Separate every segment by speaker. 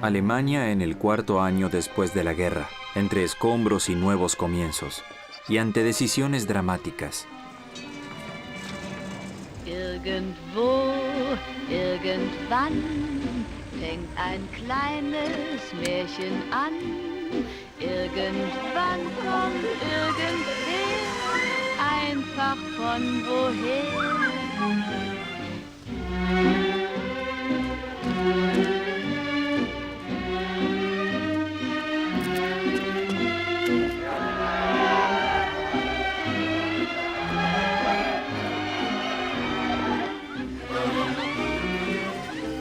Speaker 1: Alemania en el cuarto año después de la guerra, entre escombros y nuevos comienzos, y ante decisiones dramáticas.
Speaker 2: Irgendwo, irgendwann fängt ein kleines Märchen an. Irgendwann kommt irgendwer, einfach von woher.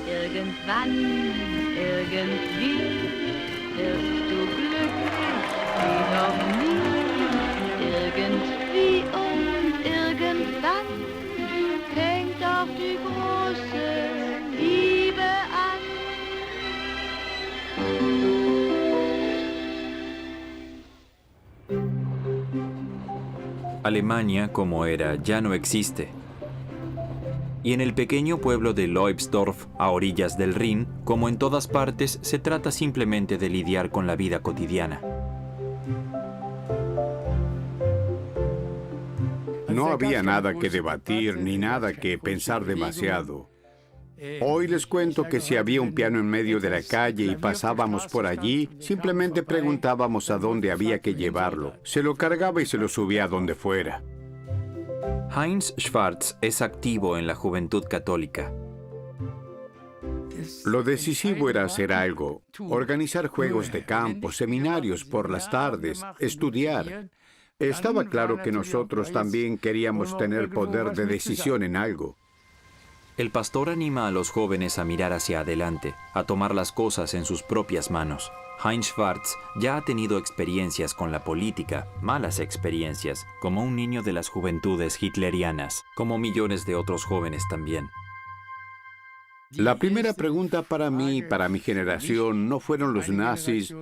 Speaker 2: Irgendwann, irgendwie wirst du glücklich wie noch nie. Irgendwie und irgendwann fängt auch die große Liebe an.
Speaker 1: Alemania, como era, ya no existe. Y en el pequeño pueblo de Leubsdorf, a orillas del Rin, como en todas partes, se trata simplemente de lidiar con la vida cotidiana.
Speaker 3: No había nada que debatir ni nada que pensar demasiado. Hoy les cuento que si había un piano en medio de la calle y pasábamos por allí, simplemente preguntábamos a dónde había que llevarlo. Se lo cargaba y se lo subía a donde fuera.
Speaker 1: Heinz Schwarz es activo en la Juventud Católica.
Speaker 3: Lo decisivo era hacer algo, organizar juegos de campo, seminarios por las tardes, estudiar. Estaba claro que nosotros también queríamos tener poder de decisión en algo.
Speaker 1: El pastor anima a los jóvenes a mirar hacia adelante, a tomar las cosas en sus propias manos. Heinz Schwarz ya ha tenido experiencias con la política, malas experiencias, como un niño de las juventudes hitlerianas, como millones de otros jóvenes también.
Speaker 3: La primera pregunta para mí y para mi generación no fueron los nazis,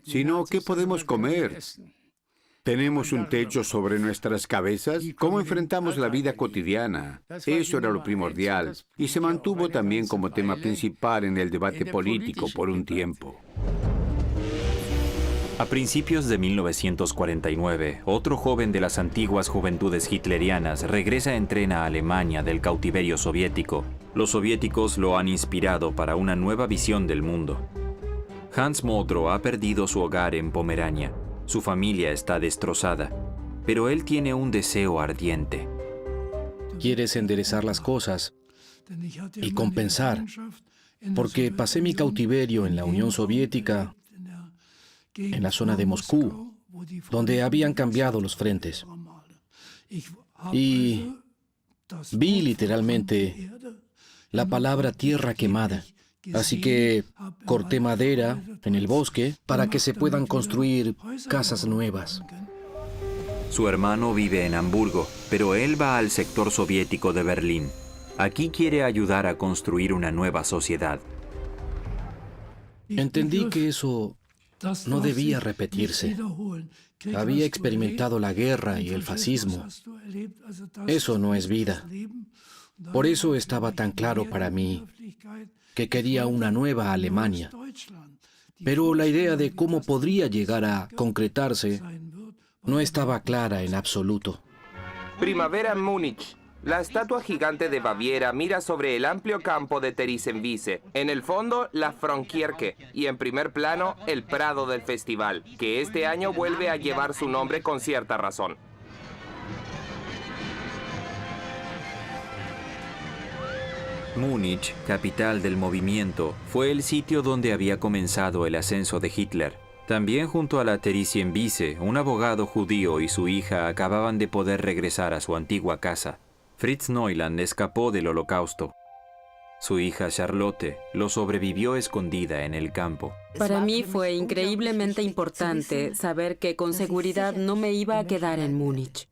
Speaker 3: sino ¿qué podemos comer? ¿Tenemos un techo sobre nuestras cabezas? ¿Cómo enfrentamos la vida cotidiana? Eso era lo primordial, y se mantuvo también como tema principal en el debate político por un tiempo.
Speaker 1: A principios de 1949, otro joven de las antiguas juventudes hitlerianas regresa en tren a Alemania del cautiverio soviético. Los soviéticos lo han inspirado para una nueva visión del mundo. Hans Modrow ha perdido su hogar en Pomerania. Su familia está destrozada, pero él tiene un deseo ardiente.
Speaker 4: Quieres enderezar las cosas y compensar, porque pasé mi cautiverio en la Unión Soviética, en la zona de Moscú, donde habían cambiado los frentes. Y vi literalmente la palabra tierra quemada. Así que corté madera en el bosque para que se puedan construir casas nuevas.
Speaker 1: Su hermano vive en Hamburgo, pero él va al sector soviético de Berlín. Aquí quiere ayudar a construir una nueva sociedad.
Speaker 4: Entendí que eso no debía repetirse. Había experimentado la guerra y el fascismo. Eso no es vida. Por eso estaba tan claro para mí que quería una nueva Alemania. Pero la idea de cómo podría llegar a concretarse no estaba clara en absoluto.
Speaker 5: Primavera en Múnich. La estatua gigante de Baviera mira sobre el amplio campo de Theresienwiese. En el fondo, la Frontierke. Y en primer plano, el Prado del Festival, que este año vuelve a llevar su nombre con cierta razón.
Speaker 1: Múnich, capital del movimiento, fue el sitio donde había comenzado el ascenso de Hitler. También junto a la Theresienwiese, un abogado judío y su hija acababan de poder regresar a su antigua casa. Fritz Neuland escapó del Holocausto. Su hija Charlotte lo sobrevivió escondida en el campo.
Speaker 6: Para mí fue increíblemente importante saber que con seguridad no me iba a quedar en Múnich.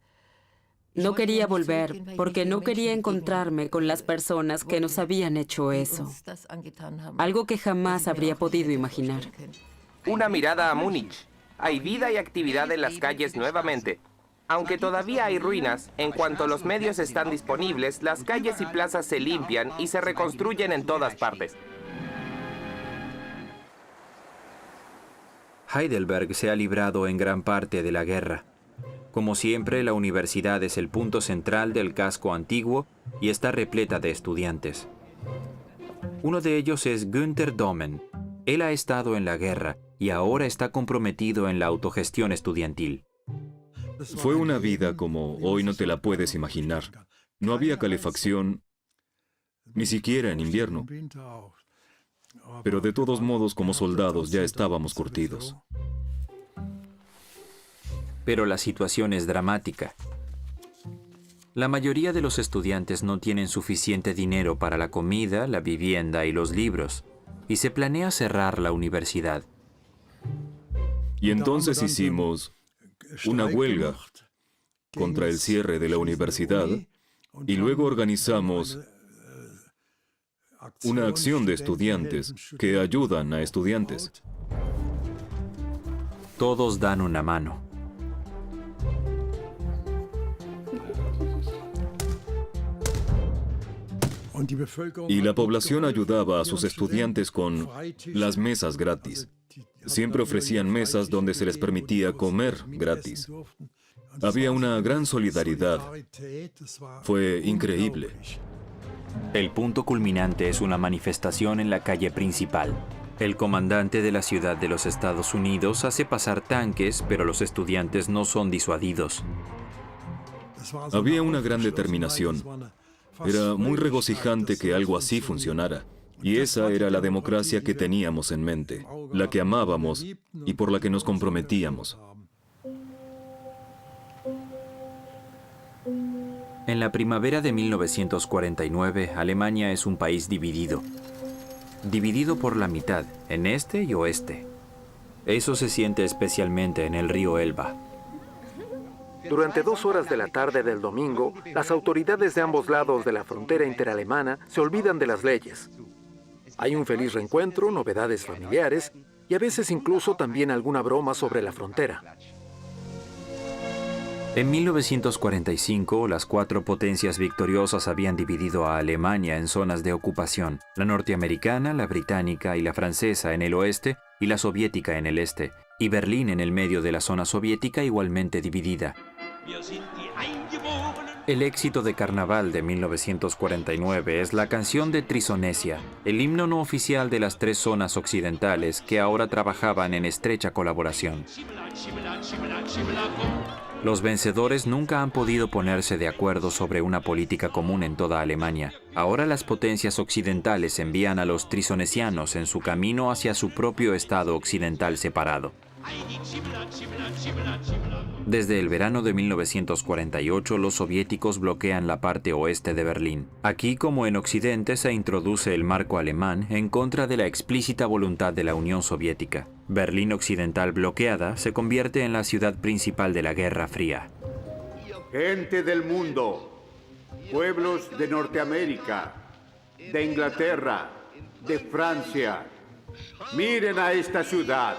Speaker 6: No quería volver porque no quería encontrarme con las personas que nos habían hecho eso. Algo que jamás habría podido imaginar.
Speaker 5: Una mirada a Múnich. Hay vida y actividad en las calles nuevamente. Aunque todavía hay ruinas, en cuanto los medios están disponibles, las calles y plazas se limpian y se reconstruyen en todas partes.
Speaker 1: Heidelberg se ha librado en gran parte de la guerra. Como siempre, la universidad es el punto central del casco antiguo y está repleta de estudiantes. Uno de ellos es Günther Domen. Él ha estado en la guerra y ahora está comprometido en la autogestión estudiantil.
Speaker 7: Fue una vida como hoy no te la puedes imaginar. No había calefacción, ni siquiera en invierno. Pero de todos modos, como soldados, ya estábamos curtidos.
Speaker 1: Pero la situación es dramática. La mayoría de los estudiantes no tienen suficiente dinero para la comida, la vivienda y los libros, y se planea cerrar la universidad.
Speaker 7: Y entonces hicimos una huelga contra el cierre de la universidad y luego organizamos una acción de estudiantes que ayudan a estudiantes.
Speaker 1: Todos dan una mano.
Speaker 7: Y la población ayudaba a sus estudiantes con las mesas gratis. Siempre ofrecían mesas donde se les permitía comer gratis. Había una gran solidaridad. Fue increíble.
Speaker 1: El punto culminante es una manifestación en la calle principal. El comandante de la ciudad de los Estados Unidos hace pasar tanques, pero los estudiantes no son disuadidos.
Speaker 7: Había una gran determinación. Era muy regocijante que algo así funcionara. Y esa era la democracia que teníamos en mente, la que amábamos y por la que nos comprometíamos.
Speaker 1: En la primavera de 1949, Alemania es un país dividido. Dividido por la mitad, en este y oeste. Eso se siente especialmente en el río Elba.
Speaker 4: Durante 2 horas de la tarde del domingo, las autoridades de ambos lados de la frontera interalemana se olvidan de las leyes. Hay un feliz reencuentro, novedades familiares y a veces incluso también alguna broma sobre la frontera.
Speaker 1: En 1945, las 4 potencias victoriosas habían dividido a Alemania en zonas de ocupación: la norteamericana, la británica y la francesa en el oeste y la soviética en el este, y Berlín en el medio de la zona soviética igualmente dividida. El éxito de Carnaval de 1949 es la canción de Trisonesia, el himno no oficial de las 3 zonas occidentales que ahora trabajaban en estrecha colaboración. Los vencedores nunca han podido ponerse de acuerdo sobre una política común en toda Alemania. Ahora las potencias occidentales envían a los trisonesianos en su camino hacia su propio estado occidental separado. Desde el verano de 1948, los soviéticos bloquean la parte oeste de Berlín. Aquí, como en Occidente, se introduce el marco alemán en contra de la explícita voluntad de la Unión Soviética. Berlín Occidental bloqueada se convierte en la ciudad principal de la Guerra Fría.
Speaker 3: Gente del mundo, pueblos de Norteamérica, de Inglaterra, de Francia, miren a esta ciudad.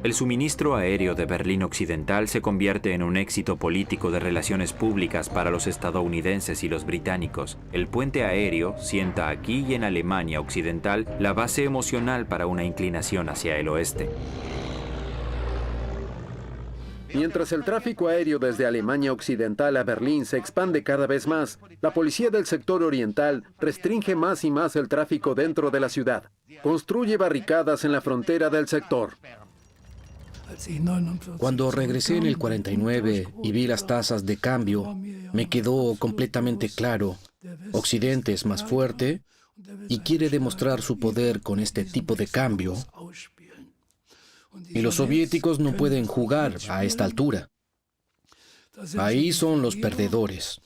Speaker 1: El suministro aéreo de Berlín Occidental se convierte en un éxito político de relaciones públicas para los estadounidenses y los británicos. El puente aéreo sienta aquí y en Alemania Occidental la base emocional para una inclinación hacia el oeste.
Speaker 4: Mientras el tráfico aéreo desde Alemania Occidental a Berlín se expande cada vez más, la policía del sector oriental restringe más y más el tráfico dentro de la ciudad. Construye barricadas en la frontera del sector. Cuando regresé en el 49 y vi las tasas de cambio, me quedó completamente claro: Occidente es más fuerte y quiere demostrar su poder con este tipo de cambio. Y los soviéticos no pueden jugar a esta altura. Ahí son los perdedores.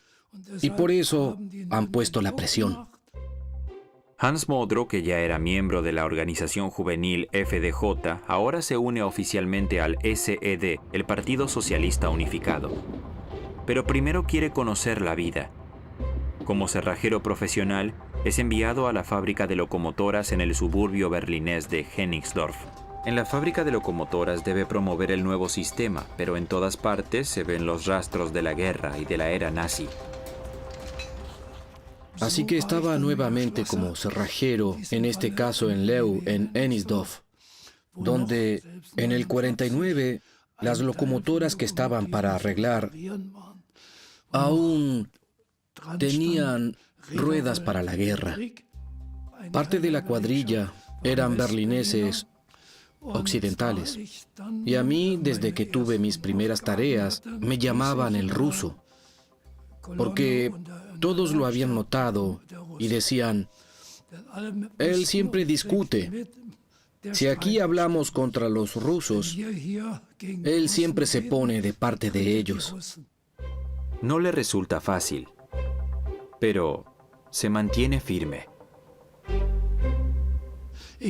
Speaker 4: Y por eso han puesto la presión.
Speaker 1: Hans Modrow, que ya era miembro de la organización juvenil FDJ, ahora se une oficialmente al SED, el Partido Socialista Unificado. Pero primero quiere conocer la vida. Como cerrajero profesional, es enviado a la fábrica de locomotoras en el suburbio berlinés de Hennigsdorf. En la fábrica de locomotoras debe promover el nuevo sistema, pero en todas partes se ven los rastros de la guerra y de la era nazi.
Speaker 4: Así que estaba nuevamente como cerrajero, en este caso en Leu, en Ennisdorf, donde en el 49 las locomotoras que estaban para arreglar aún tenían ruedas para la guerra. Parte de la cuadrilla eran berlineses occidentales. Y a mí, desde que tuve mis primeras tareas, me llamaban el ruso, porque todos lo habían notado y decían, él siempre discute. Si aquí hablamos contra los rusos, él siempre se pone de parte de ellos.
Speaker 1: No le resulta fácil, pero se mantiene firme.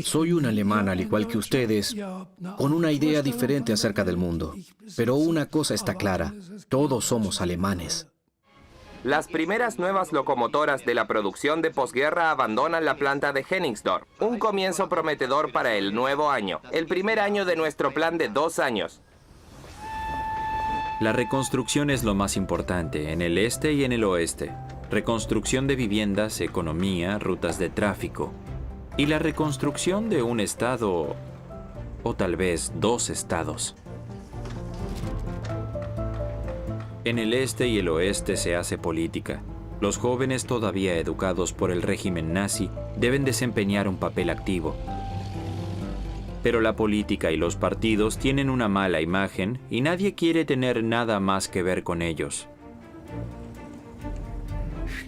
Speaker 4: Soy un alemán, al igual que ustedes, con una idea diferente acerca del mundo. Pero una cosa está clara, todos somos alemanes.
Speaker 5: Las primeras nuevas locomotoras de la producción de posguerra abandonan la planta de Hennigsdorf. Un comienzo prometedor para el nuevo año, el primer año de nuestro plan de 2 años.
Speaker 1: La reconstrucción es lo más importante en el este y en el oeste. Reconstrucción de viviendas, economía, rutas de tráfico. Y la reconstrucción de un estado, o tal vez 2 estados. En el este y el oeste se hace política. Los jóvenes todavía educados por el régimen nazi deben desempeñar un papel activo. Pero la política y los partidos tienen una mala imagen y nadie quiere tener nada más que ver con ellos.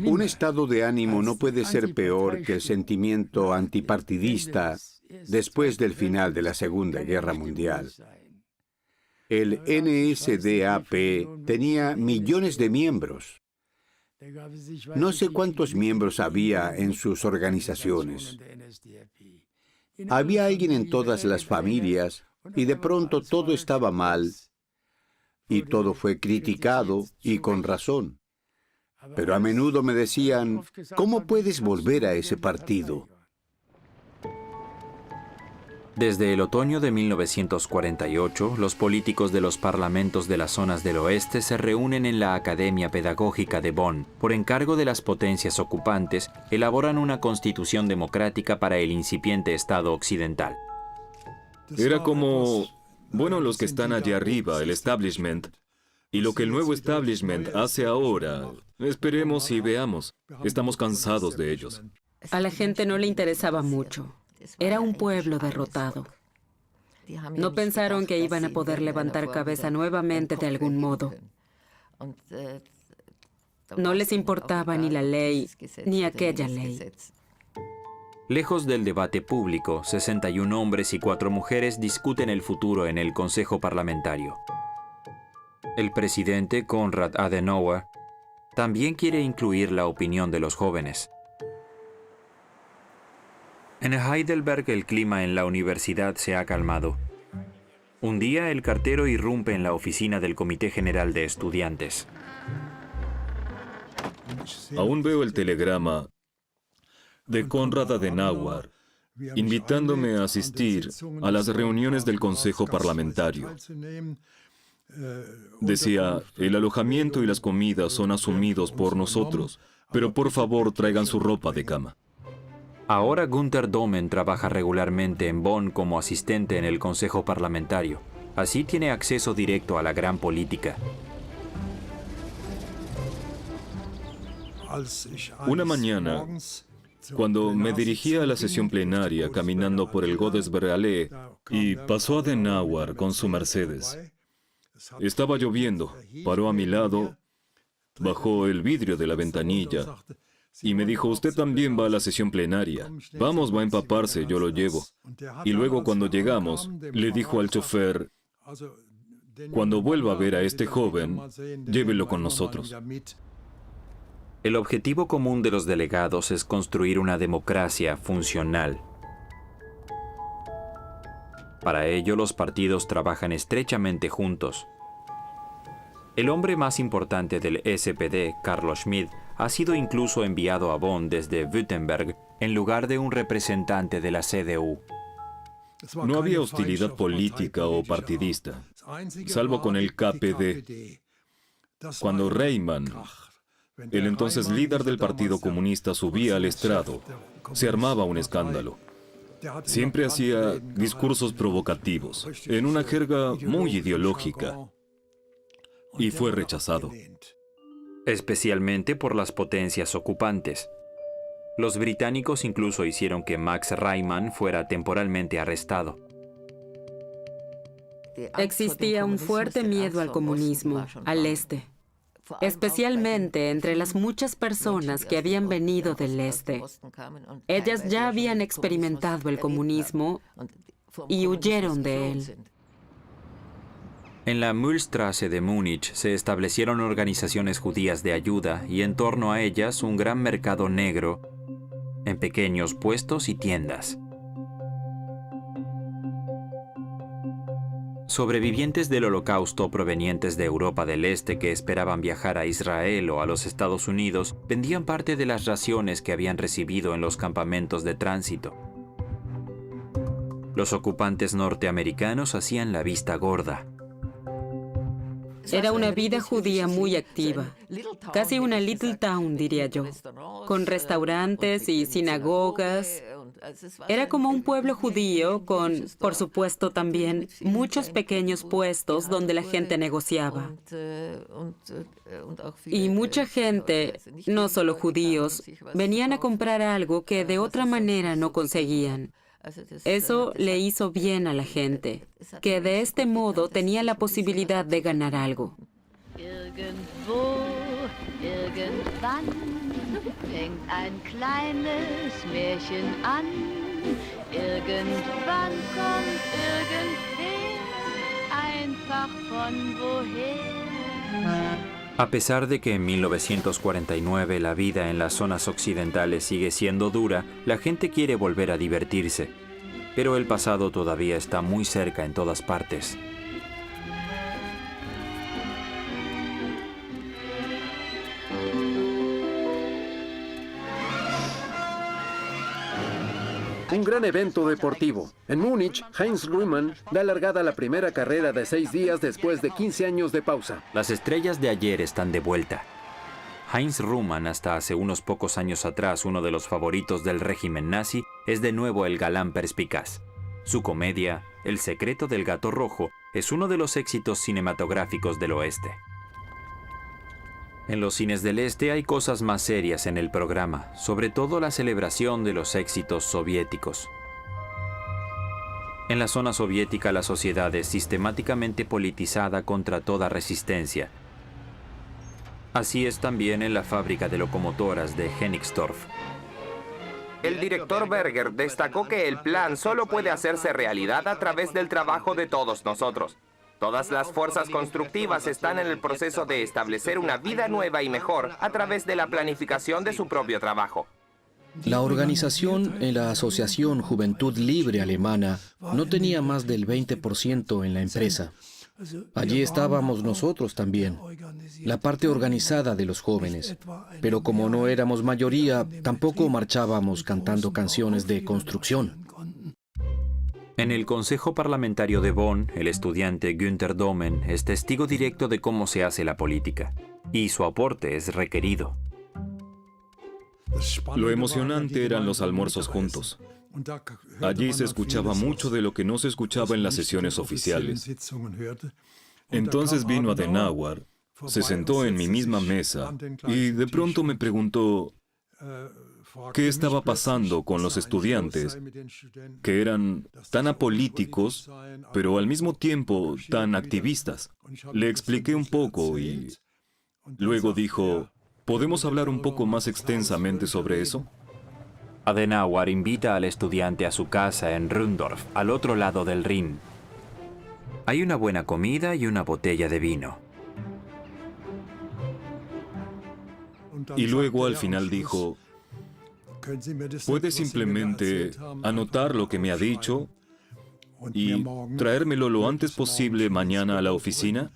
Speaker 3: Un estado de ánimo no puede ser peor que el sentimiento antipartidista después del final de la Segunda Guerra Mundial. El NSDAP tenía millones de miembros. No sé cuántos miembros había en sus organizaciones. Había alguien en todas las familias y de pronto todo estaba mal y todo fue criticado y con razón. Pero a menudo me decían, ¿cómo puedes volver a ese partido?
Speaker 1: Desde el otoño de 1948, los políticos de los parlamentos de las zonas del oeste se reúnen en la Academia Pedagógica de Bonn. Por encargo de las potencias ocupantes, elaboran una constitución democrática para el incipiente Estado occidental.
Speaker 7: Era como, bueno, los que están allá arriba, el establishment, y lo que el nuevo establishment hace ahora, esperemos y veamos. Estamos cansados de ellos.
Speaker 6: A la gente no le interesaba mucho. Era un pueblo derrotado. No pensaron que iban a poder levantar cabeza nuevamente de algún modo. No les importaba ni la ley, ni aquella ley.
Speaker 1: Lejos del debate público, 61 hombres y 4 mujeres discuten el futuro en el Consejo Parlamentario. El presidente, Konrad Adenauer, también quiere incluir la opinión de los jóvenes. En Heidelberg el clima en la universidad se ha calmado. Un día el cartero irrumpe en la oficina del Comité General de Estudiantes.
Speaker 7: Aún veo el telegrama de Konrad Adenauer invitándome a asistir a las reuniones del Consejo Parlamentario. Decía, el alojamiento y las comidas son asumidos por nosotros, pero por favor traigan su ropa de cama.
Speaker 1: Ahora Günther Domen trabaja regularmente en Bonn como asistente en el Consejo Parlamentario. Así tiene acceso directo a la gran política.
Speaker 7: Una mañana, cuando me dirigía a la sesión plenaria caminando por el Godesberg-Allee y pasó Adenauer con su Mercedes. Estaba lloviendo, paró a mi lado, bajó el vidrio de la ventanilla y me dijo, usted también va a la sesión plenaria. Vamos, va a empaparse, yo lo llevo. Y luego cuando llegamos, le dijo al chofer, cuando vuelva a ver a este joven, llévelo con nosotros.
Speaker 1: El objetivo común de los delegados es construir una democracia funcional. Para ello, los partidos trabajan estrechamente juntos. El hombre más importante del SPD, Carlo Schmidt, ha sido incluso enviado a Bonn desde Württemberg en lugar de un representante de la CDU.
Speaker 7: No había hostilidad política o partidista, salvo con el KPD. Cuando Reimann El entonces líder del Partido Comunista subía al estrado, se armaba un escándalo. Siempre hacía discursos provocativos, en una jerga muy ideológica, y fue rechazado.
Speaker 1: Especialmente por las potencias ocupantes. Los británicos incluso hicieron que Max Reimann fuera temporalmente arrestado.
Speaker 6: Existía un fuerte miedo al comunismo, al este, especialmente entre las muchas personas que habían venido del este. Ellas ya habían experimentado el comunismo y huyeron de él.
Speaker 1: En la Mühlstraße de Múnich se establecieron organizaciones judías de ayuda y en torno a ellas un gran mercado negro en pequeños puestos y tiendas. Sobrevivientes del Holocausto provenientes de Europa del Este que esperaban viajar a Israel o a los Estados Unidos vendían parte de las raciones que habían recibido en los campamentos de tránsito. Los ocupantes norteamericanos hacían la vista gorda.
Speaker 6: Era una vida judía muy activa, casi una little town, diría yo, con restaurantes y sinagogas. Era como un pueblo judío con, por supuesto también, muchos pequeños puestos donde la gente negociaba. Y mucha gente, no solo judíos, venían a comprar algo que de otra manera no conseguían. Eso le hizo bien a la gente, que de este modo tenía la posibilidad de ganar algo.
Speaker 2: Irgendwo, irgendwann fängt ein kleines Märchen an. Irgendwann kommt irgendwer, einfach von woher.
Speaker 1: A pesar de que en 1949 la vida en las zonas occidentales sigue siendo dura, la gente quiere volver a divertirse. Pero el pasado todavía está muy cerca en todas partes.
Speaker 4: Un gran evento deportivo. En Múnich, Heinz Rühmann da largada a la primera carrera de 6 días después de 15 años de pausa.
Speaker 1: Las estrellas de ayer están de vuelta. Heinz Rühmann, hasta hace unos pocos años atrás uno de los favoritos del régimen nazi, es de nuevo el galán perspicaz. Su comedia, El secreto del gato rojo, es uno de los éxitos cinematográficos del oeste. En los cines del este hay cosas más serias en el programa, sobre todo la celebración de los éxitos soviéticos. En la zona soviética la sociedad es sistemáticamente politizada contra toda resistencia. Así es también en la fábrica de locomotoras de Hennigsdorf.
Speaker 5: El director Berger destacó que el plan solo puede hacerse realidad a través del trabajo de todos nosotros. Todas las fuerzas constructivas están en el proceso de establecer una vida nueva y mejor a través de la planificación de su propio trabajo.
Speaker 4: La organización en la Asociación Juventud Libre Alemana no tenía más del 20% en la empresa. Allí estábamos nosotros también, la parte organizada de los jóvenes. Pero como no éramos mayoría, tampoco marchábamos cantando canciones de construcción.
Speaker 1: En el Consejo Parlamentario de Bonn, el estudiante Günther Domen es testigo directo de cómo se hace la política, y su aporte es requerido.
Speaker 7: Lo emocionante eran los almuerzos juntos. Allí se escuchaba mucho de lo que no se escuchaba en las sesiones oficiales. Entonces vino Adenauer, se sentó en mi misma mesa y de pronto me preguntó qué estaba pasando con los estudiantes, que eran tan apolíticos, pero al mismo tiempo tan activistas. Le expliqué un poco y luego dijo, ¿podemos hablar un poco más extensamente sobre eso?
Speaker 1: Adenauer invita al estudiante a su casa en Rundorf, al otro lado del Rin. Hay una buena comida y una botella de vino.
Speaker 7: Y luego al final dijo, ¿puede simplemente anotar lo que me ha dicho y traérmelo lo antes posible mañana a la oficina?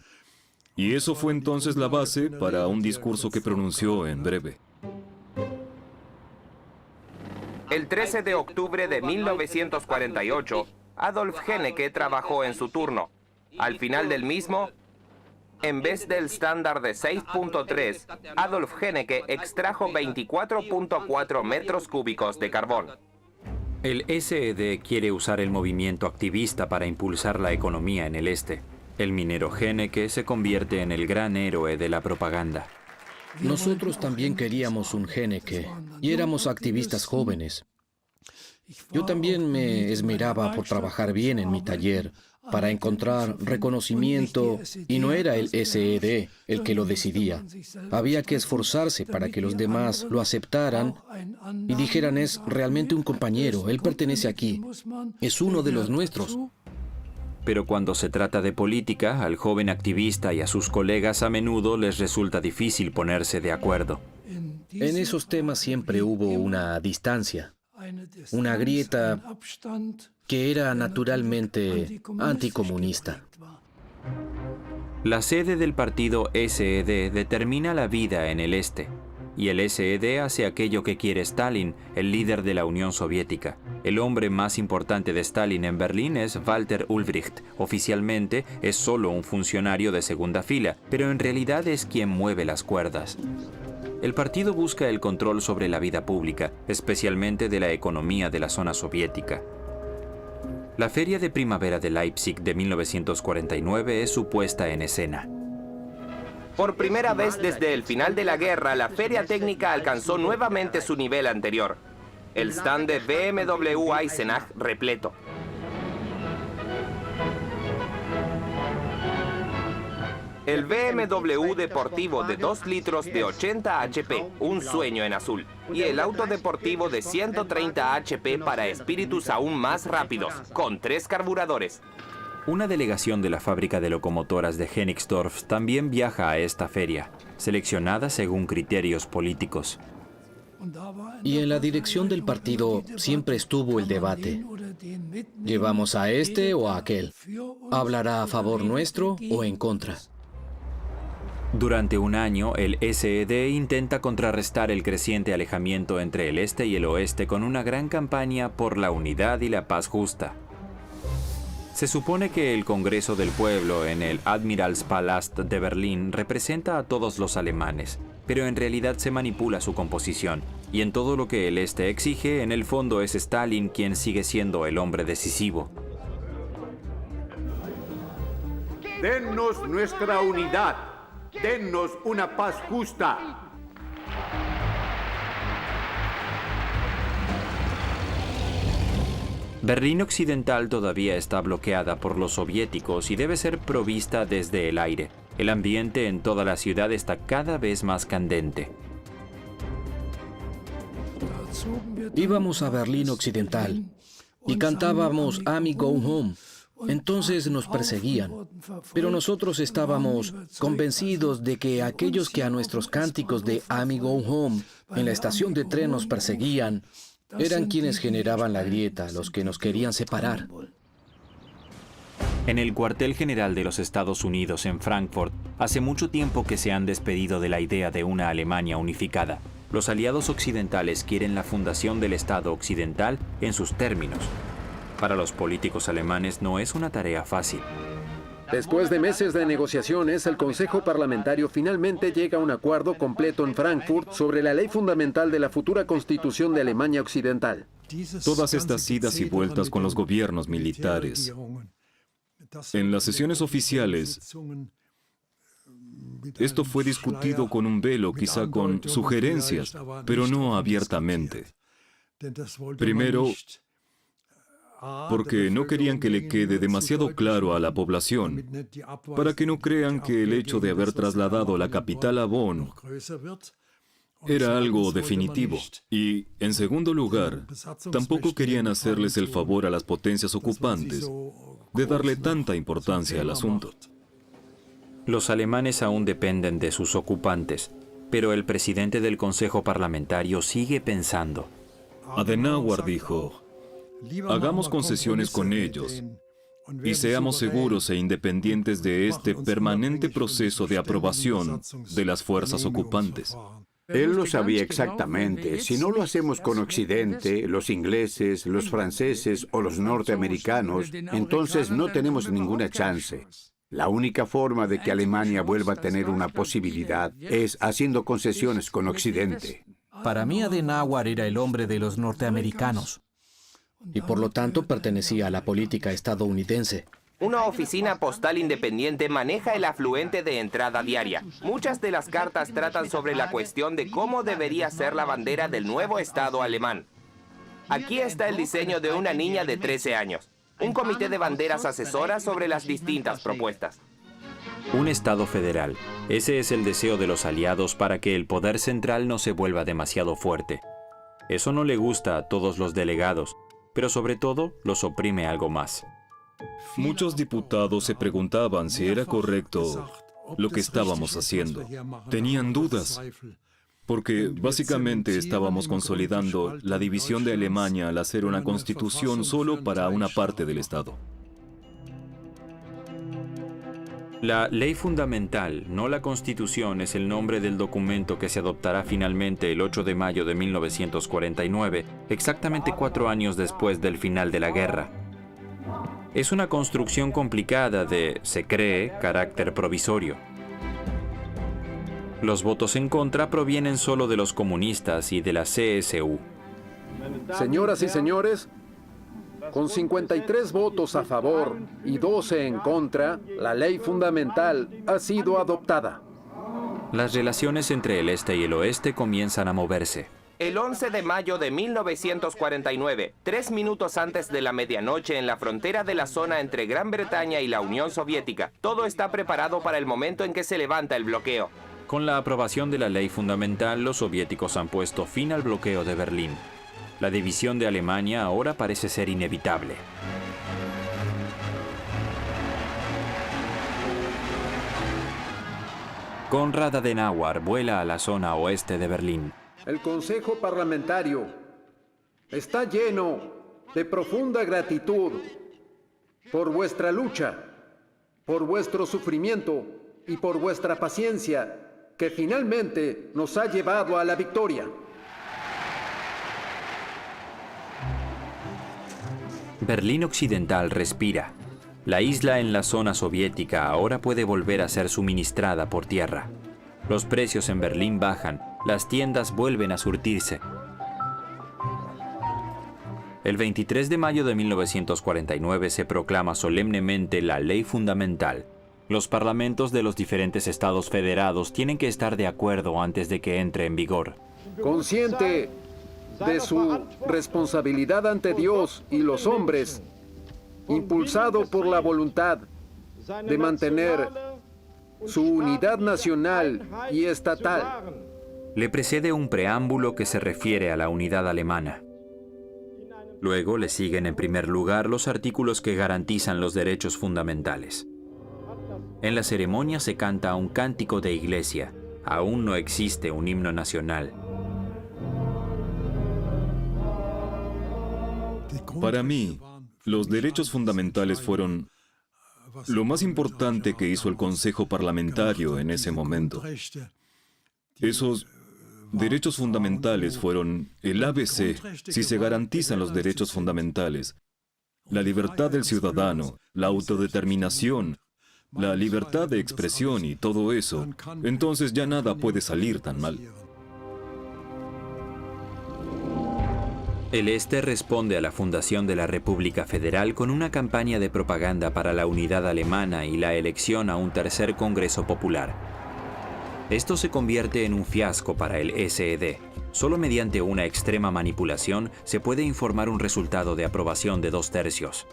Speaker 7: Y eso fue entonces la base para un discurso que pronunció en breve.
Speaker 5: El 13 de octubre de 1948, Adolf Hennecke trabajó en su turno. Al final del mismo, En vez del estándar de 6.3, Adolf Hennecke extrajo 24.4 metros cúbicos de carbón.
Speaker 1: El SED quiere usar el movimiento activista para impulsar la economía en el este. El minero Hennecke se convierte en el gran héroe de la propaganda.
Speaker 4: Nosotros también queríamos un Hennecke y éramos activistas jóvenes. Yo también me esmeraba por trabajar bien en mi taller, para encontrar reconocimiento, y no era el SED el que lo decidía. Había que esforzarse para que los demás lo aceptaran y dijeran: es realmente un compañero, él pertenece aquí, es uno de los nuestros.
Speaker 1: Pero cuando se trata de política, al joven activista y a sus colegas a menudo les resulta difícil ponerse de acuerdo.
Speaker 4: En esos temas siempre hubo una distancia, una grieta que era naturalmente anticomunista.
Speaker 1: La sede del partido SED determina la vida en el este, y el SED hace aquello que quiere Stalin, el líder de la Unión Soviética. El hombre más importante de Stalin en Berlín es Walter Ulbricht. Oficialmente es solo un funcionario de segunda fila, pero en realidad es quien mueve las cuerdas. El partido busca el control sobre la vida pública, especialmente de la economía de la zona soviética. La Feria de Primavera de Leipzig de 1949 es su puesta en escena.
Speaker 5: Por primera vez desde el final de la guerra, la feria técnica alcanzó nuevamente su nivel anterior. El stand de BMW Eisenach repleto. El BMW deportivo de 2 litros de 80 HP, un sueño en azul. Y el auto deportivo de 130 HP para espíritus aún más rápidos, con 3 carburadores.
Speaker 1: Una delegación de la fábrica de locomotoras de Hennigsdorf también viaja a esta feria, seleccionada según criterios políticos.
Speaker 4: Y en la dirección del partido siempre estuvo el debate. ¿Llevamos a este o a aquel? ¿Hablará a favor nuestro o en contra?
Speaker 1: Durante un año, el SED intenta contrarrestar el creciente alejamiento entre el este y el oeste con una gran campaña por la unidad y la paz justa. Se supone que el Congreso del Pueblo en el Admiralspalast de Berlín representa a todos los alemanes, pero en realidad se manipula su composición, y en todo lo que el este exige, en el fondo es Stalin quien sigue siendo el hombre decisivo.
Speaker 3: Dennos nuestra unidad. Dennos una paz justa.
Speaker 1: Berlín Occidental todavía está bloqueada por los soviéticos y debe ser provista desde el aire. El ambiente en toda la ciudad está cada vez más candente.
Speaker 4: Íbamos a Berlín Occidental y cantábamos "Ami Go Home". Entonces nos perseguían, pero nosotros estábamos convencidos de que aquellos que a nuestros cánticos de "Ami Go Home" en la estación de tren nos perseguían, eran quienes generaban la grieta, los que nos querían separar.
Speaker 1: En el cuartel general de los Estados Unidos en Frankfurt, hace mucho tiempo que se han despedido de la idea de una Alemania unificada. Los aliados occidentales quieren la fundación del Estado occidental en sus términos. Para los políticos alemanes no es una tarea fácil.
Speaker 8: Después de meses de negociaciones, el Consejo Parlamentario finalmente llega a un acuerdo completo en Frankfurt sobre la ley fundamental de la futura Constitución de Alemania Occidental.
Speaker 7: Todas estas idas y vueltas con los gobiernos militares. En las sesiones oficiales, esto fue discutido con un velo, quizá con sugerencias, pero no abiertamente. Primero, porque no querían que le quede demasiado claro a la población, para que no crean que el hecho de haber trasladado la capital a Bonn era algo definitivo. Y, en segundo lugar, tampoco querían hacerles el favor a las potencias ocupantes de darle tanta importancia al asunto.
Speaker 1: Los alemanes aún dependen de sus ocupantes, pero el presidente del Consejo Parlamentario sigue pensando.
Speaker 7: Adenauer dijo: hagamos concesiones con ellos y seamos seguros e independientes de este permanente proceso de aprobación de las fuerzas ocupantes.
Speaker 3: Él lo sabía exactamente. Si no lo hacemos con Occidente, los ingleses, los franceses o los norteamericanos, entonces no tenemos ninguna chance. La única forma de que Alemania vuelva a tener una posibilidad es haciendo concesiones con Occidente.
Speaker 9: Para mí, Adenauer era el hombre de los norteamericanos.
Speaker 4: Y por lo tanto pertenecía a la política estadounidense.
Speaker 5: Una oficina postal independiente maneja el afluente de entrada diaria. Muchas de las cartas tratan sobre la cuestión de cómo debería ser la bandera del nuevo Estado alemán. Aquí está el diseño de una niña de 13 años. Un comité de banderas asesora sobre las distintas propuestas.
Speaker 1: Un Estado federal. Ese es el deseo de los aliados para que el poder central no se vuelva demasiado fuerte. Eso no le gusta a todos los delegados, pero sobre todo los oprime algo más.
Speaker 7: Muchos diputados se preguntaban si era correcto lo que estábamos haciendo. Tenían dudas, porque básicamente estábamos consolidando la división de Alemania al hacer una constitución solo para una parte del Estado.
Speaker 1: La Ley Fundamental, no la Constitución, es el nombre del documento que se adoptará finalmente el 8 de mayo de 1949, exactamente 4 años después del final de la guerra. Es una construcción complicada de, se cree, carácter provisorio. Los votos en contra provienen solo de los comunistas y de la CSU.
Speaker 8: Señoras y señores, con 53 votos a favor y 12 en contra, la ley fundamental ha sido adoptada.
Speaker 1: Las relaciones entre el este y el oeste comienzan a moverse.
Speaker 5: El 11 de mayo de 1949, 3 minutos antes de la medianoche en la frontera de la zona entre Gran Bretaña y la Unión Soviética, todo está preparado para el momento en que se levanta el bloqueo.
Speaker 1: Con la aprobación de la ley fundamental, los soviéticos han puesto fin al bloqueo de Berlín. La división de Alemania ahora parece ser inevitable. Konrad Adenauer vuela a la zona oeste de Berlín.
Speaker 8: El Consejo Parlamentario está lleno de profunda gratitud por vuestra lucha, por vuestro sufrimiento y por vuestra paciencia, que finalmente nos ha llevado a la victoria.
Speaker 1: Berlín Occidental respira. La isla en la zona soviética ahora puede volver a ser suministrada por tierra. Los precios en Berlín bajan, las tiendas vuelven a surtirse. El 23 de mayo de 1949 se proclama solemnemente la Ley Fundamental. Los parlamentos de los diferentes estados federados tienen que estar de acuerdo antes de que entre en vigor.
Speaker 8: Consciente de su responsabilidad ante Dios y los hombres, impulsado por la voluntad de mantener su unidad nacional y estatal.
Speaker 1: Le precede un preámbulo que se refiere a la unidad alemana. Luego le siguen en primer lugar los artículos que garantizan los derechos fundamentales. En la ceremonia se canta un cántico de iglesia. Aún no existe un himno nacional.
Speaker 7: Para mí, los derechos fundamentales fueron lo más importante que hizo el Consejo Parlamentario en ese momento. Esos derechos fundamentales fueron el ABC. Si se garantizan los derechos fundamentales, la libertad del ciudadano, la autodeterminación, la libertad de expresión y todo eso, entonces ya nada puede salir tan mal.
Speaker 1: El Este responde a la fundación de la República Federal con una campaña de propaganda para la unidad alemana y la elección a un tercer Congreso Popular. Esto se convierte en un fiasco para el SED. Solo mediante una extrema manipulación se puede informar un resultado de aprobación de 2/3.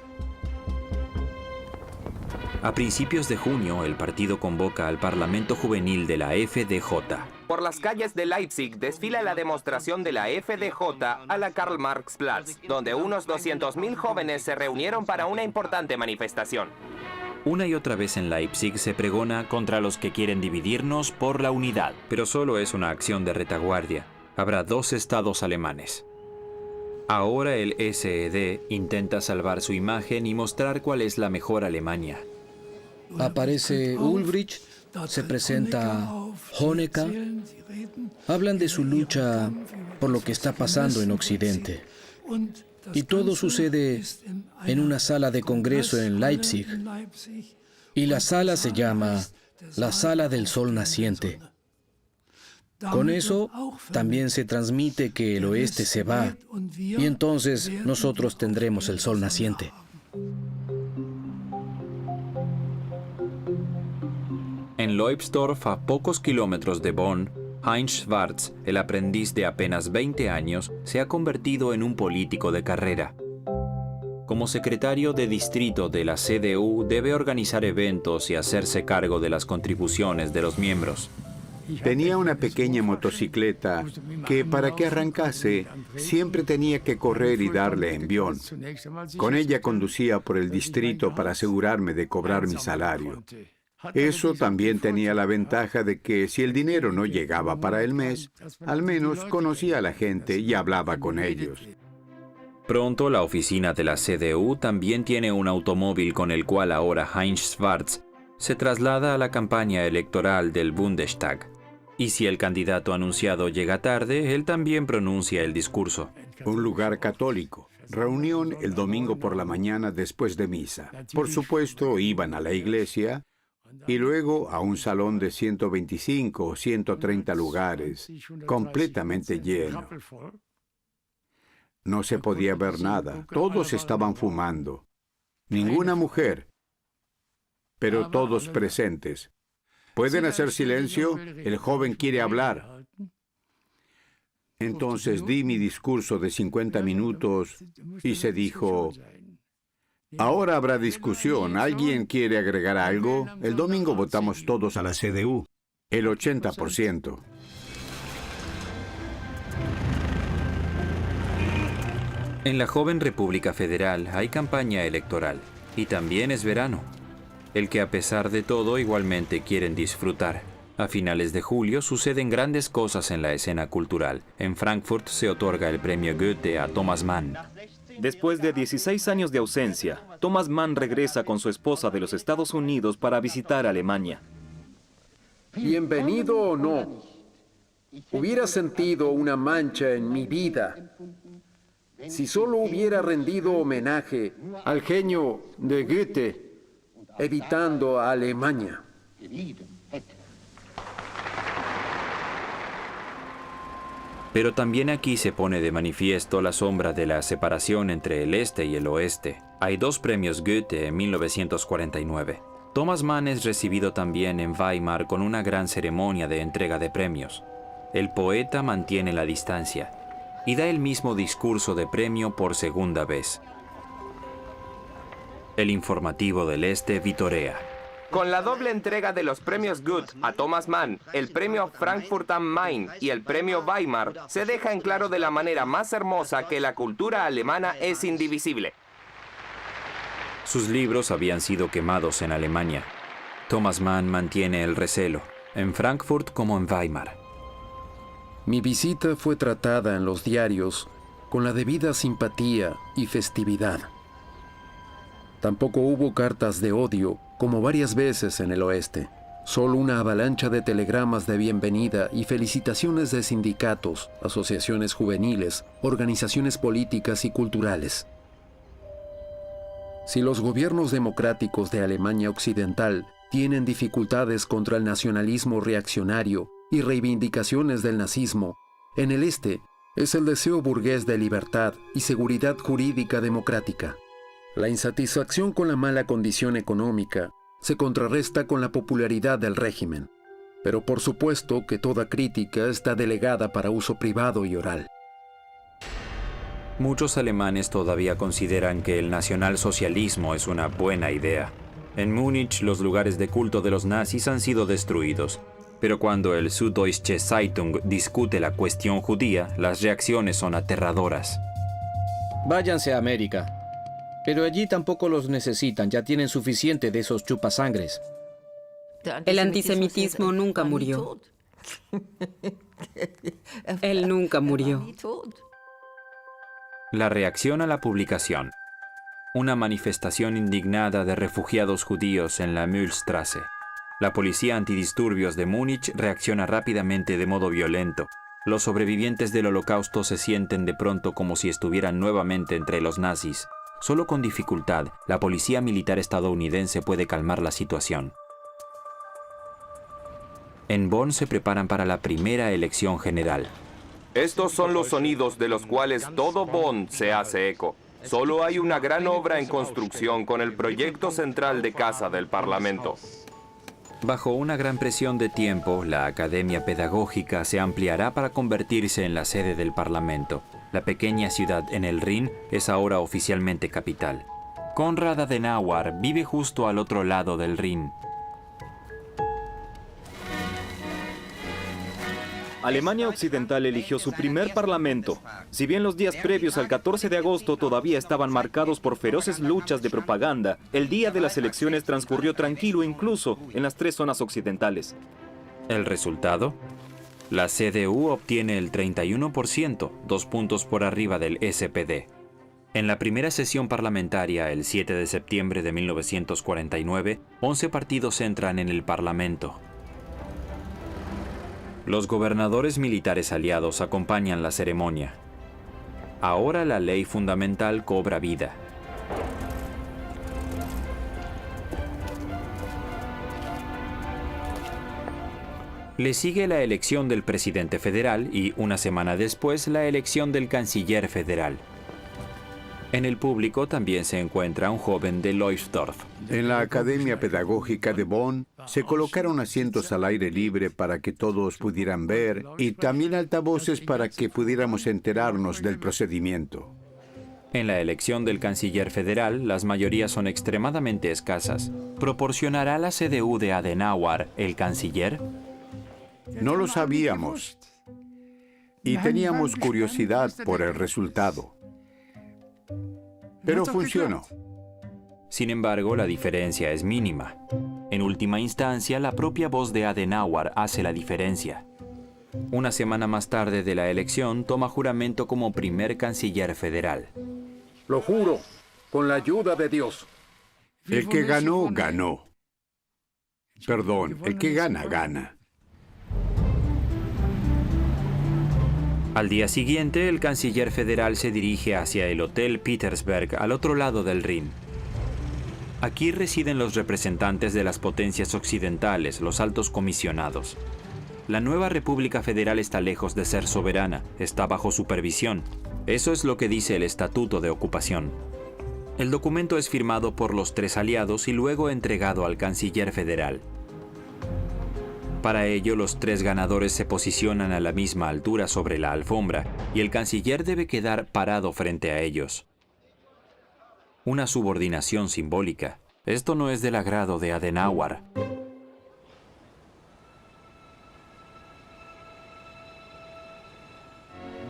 Speaker 1: A principios de junio, el partido convoca al Parlamento Juvenil de la FDJ.
Speaker 5: Por las calles de Leipzig desfila la demostración de la FDJ a la Karl-Marx-Platz, donde unos 200.000 jóvenes se reunieron para una importante manifestación.
Speaker 1: Una y otra vez en Leipzig se pregona contra los que quieren dividirnos por la unidad, pero solo es una acción de retaguardia. Habrá 2 estados alemanes. Ahora el SED intenta salvar su imagen y mostrar cuál es la mejor Alemania.
Speaker 4: Aparece Ulbricht, se presenta Honecker, hablan de su lucha por lo que está pasando en Occidente. Y todo sucede en una sala de congreso en Leipzig. Y la sala se llama la Sala del Sol Naciente. Con eso también se transmite que el oeste se va y entonces nosotros tendremos el sol naciente.
Speaker 1: En Leubsdorf, a pocos kilómetros de Bonn, Heinz Schwarz, el aprendiz de apenas 20 años, se ha convertido en un político de carrera. Como secretario de distrito de la CDU, debe organizar eventos y hacerse cargo de las contribuciones de los miembros.
Speaker 3: Tenía una pequeña motocicleta que para que arrancase siempre tenía que correr y darle envión. Con ella conducía por el distrito para asegurarme de cobrar mi salario. Eso también tenía la ventaja de que si el dinero no llegaba para el mes, al menos conocía a la gente y hablaba con ellos.
Speaker 1: Pronto la oficina de la CDU también tiene un automóvil con el cual ahora Heinz Schwarz se traslada a la campaña electoral del Bundestag. Y si el candidato anunciado llega tarde, él también pronuncia el discurso.
Speaker 3: Un lugar católico. Reunión el domingo por la mañana después de misa. Por supuesto, iban a la iglesia y luego a un salón de 125 o 130 lugares, completamente lleno. No se podía ver nada. Todos estaban fumando. Ninguna mujer, pero todos presentes. ¿Pueden hacer silencio? El joven quiere hablar. Entonces di mi discurso de 50 minutos y se dijo, ahora habrá discusión. ¿Alguien quiere agregar algo? El domingo votamos todos a la CDU, el 80%.
Speaker 1: En la joven República Federal hay campaña electoral y también es verano, el que a pesar de todo igualmente quieren disfrutar. A finales de julio suceden grandes cosas en la escena cultural. En Frankfurt se otorga el premio Goethe a Thomas Mann.
Speaker 10: Después de 16 años de ausencia, Thomas Mann regresa con su esposa de los Estados Unidos para visitar Alemania.
Speaker 8: Bienvenido o no, hubiera sentido una mancha en mi vida si solo hubiera rendido homenaje al genio de Goethe, evitando a Alemania.
Speaker 1: Pero también aquí se pone de manifiesto la sombra de la separación entre el este y el oeste. Hay dos premios Goethe en 1949. Thomas Mann es recibido también en Weimar con una gran ceremonia de entrega de premios. El poeta mantiene la distancia y da el mismo discurso de premio por segunda vez. El informativo del Este vitorea.
Speaker 5: Con la doble entrega de los premios Goethe a Thomas Mann, el premio Frankfurt am Main y el premio Weimar, se deja en claro de la manera más hermosa que la cultura alemana es indivisible.
Speaker 1: Sus libros habían sido quemados en Alemania. Thomas Mann mantiene el recelo, en Frankfurt como en Weimar.
Speaker 8: Mi visita fue tratada en los diarios con la debida simpatía y festividad. Tampoco hubo cartas de odio, como varias veces en el oeste. Solo una avalancha de telegramas de bienvenida y felicitaciones de sindicatos, asociaciones juveniles, organizaciones políticas y culturales. Si los gobiernos democráticos de Alemania Occidental tienen dificultades contra el nacionalismo reaccionario y reivindicaciones del nazismo, en el este es el deseo burgués de libertad y seguridad jurídica democrática. La insatisfacción con la mala condición económica se contrarresta con la popularidad del régimen, pero por supuesto que toda crítica está delegada para uso privado y oral.
Speaker 1: Muchos alemanes todavía consideran que el nacionalsocialismo es una buena idea. En Múnich, los lugares de culto de los nazis han sido destruidos, pero cuando el Süddeutsche Zeitung discute la cuestión judía, las reacciones son aterradoras.
Speaker 4: Váyanse a América. Pero allí tampoco los necesitan, ya tienen suficiente de esos chupasangres.
Speaker 6: El antisemitismo nunca murió. Él nunca murió.
Speaker 1: La reacción a la publicación. Una manifestación indignada de refugiados judíos en la Mühlstraße. La policía antidisturbios de Múnich reacciona rápidamente de modo violento. Los sobrevivientes del Holocausto se sienten de pronto como si estuvieran nuevamente entre los nazis. Solo con dificultad, la policía militar estadounidense puede calmar la situación. En Bonn se preparan para la primera elección general.
Speaker 5: Estos son los sonidos de los cuales todo Bonn se hace eco. Solo hay una gran obra en construcción con el proyecto central de Casa del Parlamento.
Speaker 1: Bajo una gran presión de tiempo, la Academia Pedagógica se ampliará para convertirse en la sede del Parlamento. La pequeña ciudad en el Rin es ahora oficialmente capital. Konrad Adenauer vive justo al otro lado del Rin.
Speaker 10: Alemania Occidental eligió su primer parlamento. Si bien los días previos al 14 de agosto todavía estaban marcados por feroces luchas de propaganda, el día de las elecciones transcurrió tranquilo incluso en las 3 zonas occidentales.
Speaker 1: ¿El resultado? La CDU obtiene el 31%, 2 puntos por arriba del SPD. En la primera sesión parlamentaria, el 7 de septiembre de 1949, 11 partidos entran en el Parlamento. Los gobernadores militares aliados acompañan la ceremonia. Ahora la ley fundamental cobra vida. Le sigue la elección del presidente federal y, una semana después, la elección del canciller federal. En el público también se encuentra un joven de Leuchtdorf.
Speaker 3: En la Academia Pedagógica de Bonn se colocaron asientos al aire libre para que todos pudieran ver y también altavoces para que pudiéramos enterarnos del procedimiento.
Speaker 1: En la elección del canciller federal, las mayorías son extremadamente escasas. ¿Proporcionará la CDU de Adenauer el canciller?
Speaker 3: No lo sabíamos y teníamos curiosidad por el resultado. Pero funcionó.
Speaker 1: Sin embargo, la diferencia es mínima. En última instancia, la propia voz de Adenauer hace la diferencia. Una semana más tarde de la elección, toma juramento como primer canciller federal.
Speaker 8: Lo juro, con la ayuda de Dios.
Speaker 3: El que ganó, ganó. Perdón, el que gana, gana.
Speaker 1: Al día siguiente, el canciller federal se dirige hacia el Hotel Petersberg, al otro lado del Rin. Aquí residen los representantes de las potencias occidentales, los altos comisionados. La nueva República Federal está lejos de ser soberana, está bajo supervisión. Eso es lo que dice el Estatuto de Ocupación. El documento es firmado por los 3 aliados y luego entregado al canciller federal. Para ello, los 3 ganadores se posicionan a la misma altura sobre la alfombra y el canciller debe quedar parado frente a ellos. Una subordinación simbólica. Esto no es del agrado de Adenauer.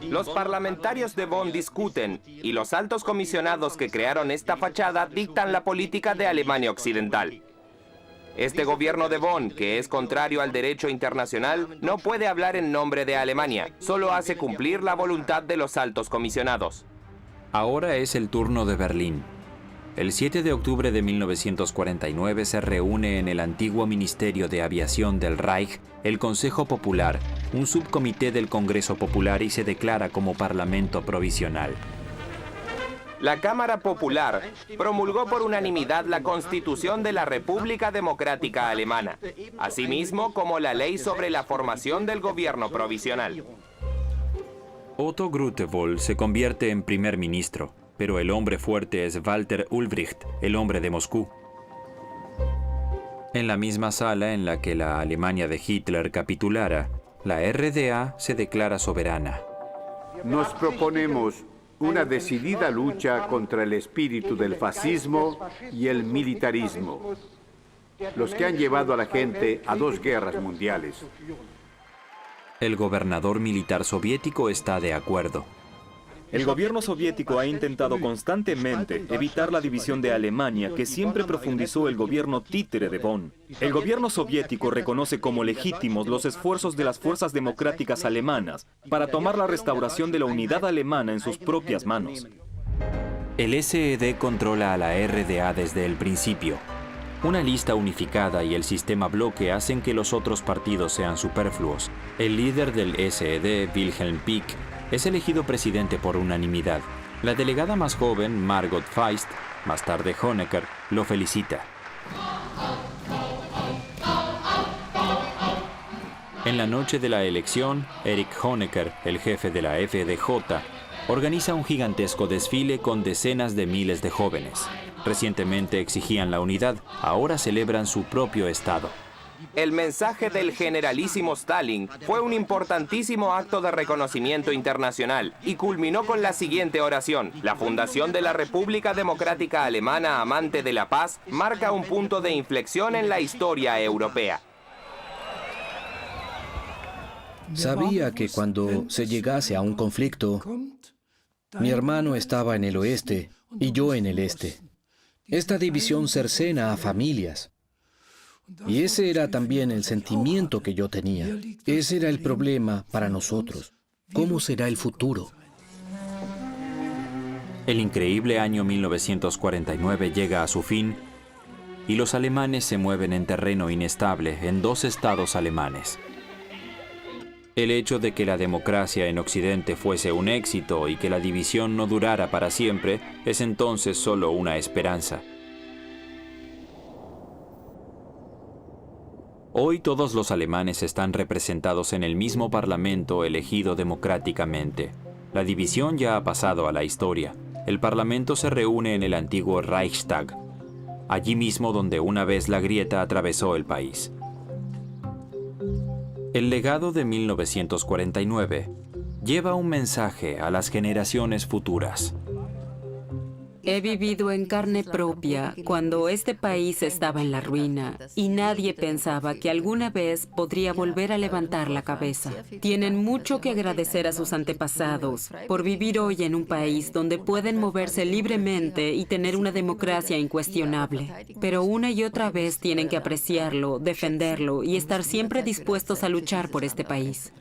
Speaker 5: Los parlamentarios de Bonn discuten y los altos comisionados que crearon esta fachada dictan la política de Alemania Occidental. Este gobierno de Bonn, que es contrario al derecho internacional, no puede hablar en nombre de Alemania, solo hace cumplir la voluntad de los altos comisionados.
Speaker 1: Ahora es el turno de Berlín. El 7 de octubre de 1949 se reúne en el antiguo Ministerio de Aviación del Reich el Consejo Popular, un subcomité del Congreso Popular, y se declara como Parlamento provisional.
Speaker 5: La Cámara Popular promulgó por unanimidad la Constitución de la República Democrática Alemana, asimismo como la ley sobre la formación del gobierno provisional.
Speaker 1: Otto Grotewohl se convierte en primer ministro, pero el hombre fuerte es Walter Ulbricht, el hombre de Moscú. En la misma sala en la que la Alemania de Hitler capitulara, la RDA se declara soberana.
Speaker 3: Nos proponemos una decidida lucha contra el espíritu del fascismo y el militarismo, los que han llevado a la gente a 2 guerras mundiales.
Speaker 1: El gobernador militar soviético está de acuerdo.
Speaker 10: El gobierno soviético ha intentado constantemente evitar la división de Alemania que siempre profundizó el gobierno títere de Bonn. El gobierno soviético reconoce como legítimos los esfuerzos de las fuerzas democráticas alemanas para tomar la restauración de la unidad alemana en sus propias manos.
Speaker 1: El SED controla a la RDA desde el principio. Una lista unificada y el sistema bloque hacen que los otros partidos sean superfluos. El líder del SED, Wilhelm Pieck, Es elegido presidente por unanimidad. La delegada más joven, Margot Feist, más tarde Honecker, lo felicita. En la noche de la elección, Erich Honecker, el jefe de la FDJ, organiza un gigantesco desfile con decenas de miles de jóvenes. Recientemente exigían la unidad, ahora celebran su propio estado.
Speaker 5: El mensaje del generalísimo Stalin fue un importantísimo acto de reconocimiento internacional y culminó con la siguiente oración. La fundación de la República Democrática Alemana amante de la paz marca un punto de inflexión en la historia europea.
Speaker 4: Sabía que cuando se llegase a un conflicto, mi hermano estaba en el oeste y yo en el este. Esta división cercena a familias. Y ese era también el sentimiento que yo tenía. Ese era el problema para nosotros. ¿Cómo será el futuro?
Speaker 1: El increíble año 1949 llega a su fin y los alemanes se mueven en terreno inestable en 2 estados alemanes. El hecho de que la democracia en Occidente fuese un éxito y que la división no durara para siempre es entonces solo una esperanza. Hoy todos los alemanes están representados en el mismo parlamento elegido democráticamente. La división ya ha pasado a la historia. El parlamento se reúne en el antiguo Reichstag, allí mismo donde una vez la grieta atravesó el país. El legado de 1949 lleva un mensaje a las generaciones futuras.
Speaker 6: He vivido en carne propia cuando este país estaba en la ruina y nadie pensaba que alguna vez podría volver a levantar la cabeza. Tienen mucho que agradecer a sus antepasados por vivir hoy en un país donde pueden moverse libremente y tener una democracia incuestionable. Pero una y otra vez tienen que apreciarlo, defenderlo y estar siempre dispuestos a luchar por este país.